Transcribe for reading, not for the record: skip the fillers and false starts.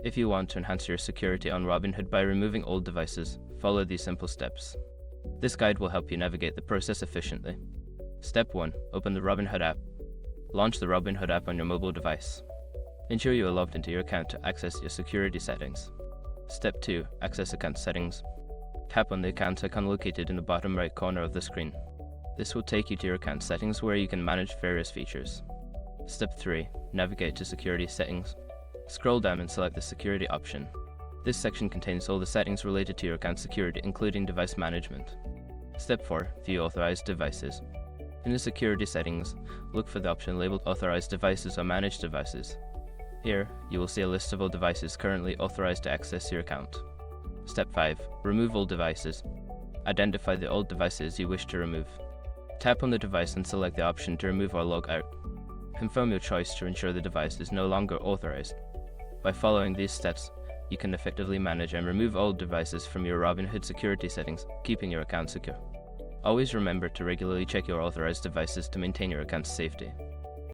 If you want to enhance your security on Robinhood by removing old devices, follow these simple steps. This guide will help you navigate the process efficiently. Step 1. Open the Robinhood app. Launch the Robinhood app on your mobile device. Ensure you are logged into your account to access your security settings. Step 2. Access account settings. Tap on the account icon located in the bottom right corner of the screen. This will take you to your account settings where you can manage various features. Step 3. Navigate to security settings. Scroll down and select the security option. This section contains all the settings related to your account security, including device management. Step 4. View authorized devices. In the security settings, look for the option labeled Authorized Devices or Managed Devices. Here, you will see a list of all devices currently authorized to access your account. Step 5. Remove all devices. Identify the old devices you wish to remove. Tap on the device and select the option to remove or log out. Confirm your choice to ensure the device is no longer authorized. By following these steps, you can effectively manage and remove old devices from your Robinhood security settings, keeping your account secure. Always remember to regularly check your authorized devices to maintain your account's safety.